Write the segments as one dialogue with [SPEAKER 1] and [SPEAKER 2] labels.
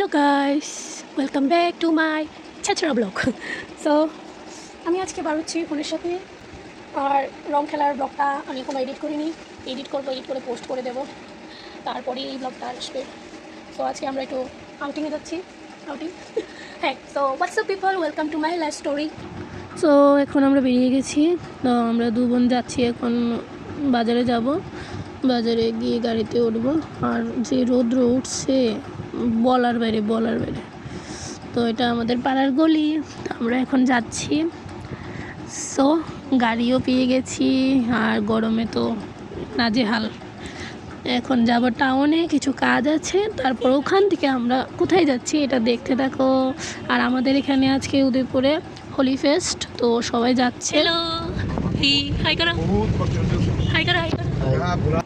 [SPEAKER 1] Hello guys, welcome back to my ছেঁচড়া blog. So আমি আজকে বার হচ্ছি ফোনের সাথে, আর রং খেলার ব্লগটা আমি এখনো এডিট করিনি। এডিট করে পোস্ট করে দেবো, তারপরে এই ব্লগটা আসবে। সো আজকে আমরা একটু আউটিংয়ে যাচ্ছি। হ্যাঁ, so WhatsApp people, welcome to my life story. So এখন আমরা বেরিয়ে গেছি। তো আমরা দু বোন যাচ্ছি, এখন বাজারে যাব। বাজারে গিয়ে গাড়িতে উঠবো। আর যে রৌদ্র উঠছে বলার বাইরে। তো এটা আমাদের পাড়ার গলি, আমরা এখন যাচ্ছি। সো গাড়িও পেয়ে গেছি, আর গরমে তো নাজেহাল। এখন যাব টাউনে, কিছু কাজ আছে, তারপর ওখান থেকে আমরা কোথায় যাচ্ছি এটা দেখতে থাকো। আর আমাদের এখানে আজকে উদয়পুরে হোলি ফেস্ট, তো সবাই যাচ্ছে।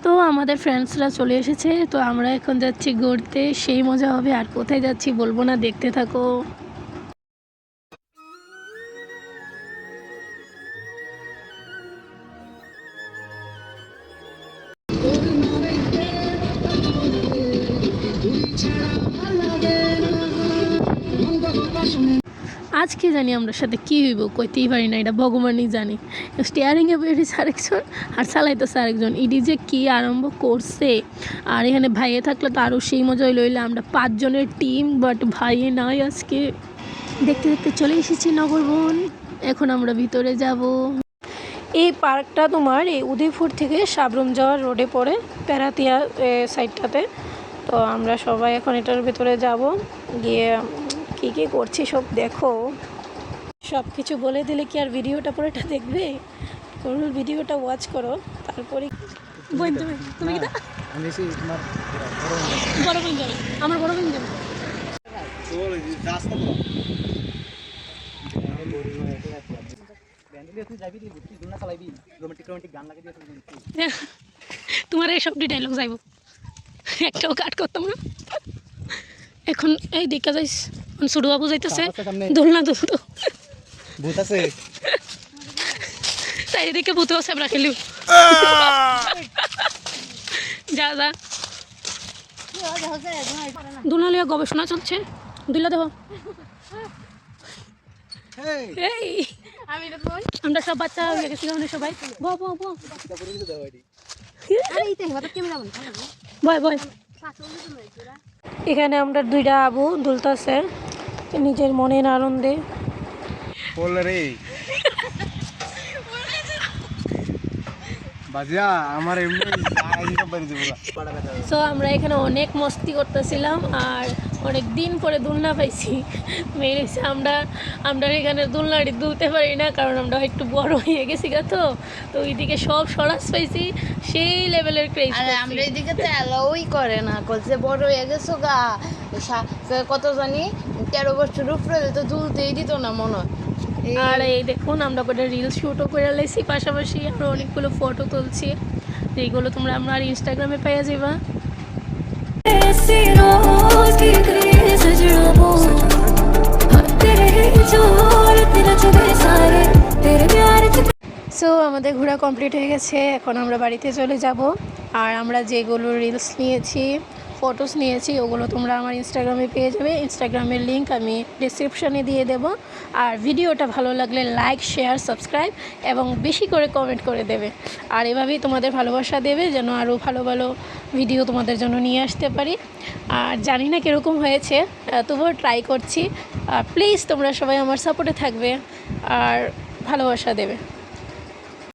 [SPEAKER 1] তো আমাদের ফ্রেন্ডসরা চলে এসেছে, তো আমরা এখন যাচ্ছি ঘুরতে। সেই মজা হবে। আর কোথায় যাচ্ছি বলবো না, দেখতে থাকো। আজকে জানি আমরা সাথে কী হইব কইতেই পারি না, এটা ভগবানই জানি। স্টিয়ারিংয়ে বেরিয়েছে আরেকজন, আর চালাইতেছে আরেকজন। ইডি যে কী আরম্ভ করছে। আর এখানে ভাইয়ে থাকলে তো আরও সেই মজাই লইলে। আমরা 5 জনের টিম, বাট ভাইয়ে নাই আজকে। দেখতে দেখতে চলে এসেছি নগরবন। এখন আমরা ভিতরে যাব। এই পার্কটা তোমার এই উদয়পুর থেকে সাবরুম যাওয়ার রোডে পড়ে, প্যারাতিয়া সাইডটাতে। তো আমরা সবাই এখন এটার ভেতরে যাব। গিয়ে কী করছি সব দেখো। সব কিছু বলে দিলে কি আর ভিডিওটা পুরোটা দেখবে? পুরো ভিডিওটা ওয়াচ করো, তারপরে বোন তুমি কি বড় বোন যাবে? আমার বড় বোন যাবে। তোমার এই সব ডায়লগ যাইব, একটাও কাট করতাম না। এখন এই দেখা যাইস ছোট বাবু যাইতেছে দোলনা দুলতো ভূত আছে, তাই দেখে ভূতেও সাবরা খেলিও। যা যা দোলনা লিয়া গবেষণা চলছে। দুইলা দেখো। আমরা সব বাচ্চা হয়ে গেছি সবাই। বয় এখানে আমরা দুইটা আবু দুলতাছে নিজের মনের আনন্দে। সো আমরা এখানে অনেক মস্তি করতেছিলাম, আর অনেক দিন পরে দোলনা পাইছি। মেয়ে হচ্ছে আমরা এখানে দোলনাটি দুলতে পারি না, কারণ আমরা একটু বড় হয়ে গেছি গা। তো ওইদিকে সব সরাস পাইছি, সেই লেভেলের ক্রেজ।
[SPEAKER 2] আমরা এইদিকে তো অ্যালাউই করে না, যে বড় হয়ে গেছো গা। কত জানি 13 বছর উপরে তো দুলতেই দিত না মনে হয়।
[SPEAKER 1] আর এই দেখুন আমরা একটা রিল শুটও করে লাইছি, পাশাপাশি আমরা অনেকগুলো ফটো তুলছি, যেগুলো তোমরা আমার ইনস্টাগ্রামে পেয়ে যাবা। সো আমাদের ঘোরা কমপ্লিট হয়ে গেছে, এখন আমরা বাড়িতে চলে যাব। আর আমরা যেগুলো রিলস নিয়েছি, ফটোস নিয়েছি, ওগুলো তোমরা আমার ইনস্টাগ্রামে পেয়ে যাবে। ইনস্টাগ্রামের লিঙ্ক আমি ডিসক্রিপশানে দিয়ে দেব। আর ভিডিওটা ভালো লাগলে লাইক, শেয়ার, সাবস্ক্রাইব এবং বেশি করে কমেন্ট করে দেবে। আর এভাবেই তোমাদের ভালোবাসা দেবে, যেন আরও ভালো ভালো ভিডিও তোমাদের জন্য নিয়ে আসতে পারি। আর জানি না কীরকম হয়েছে, তবুও ট্রাই করছি। প্লিজ তোমরা সবাই আমার সাপোর্টে থাকবে আর ভালোবাসা দেবে।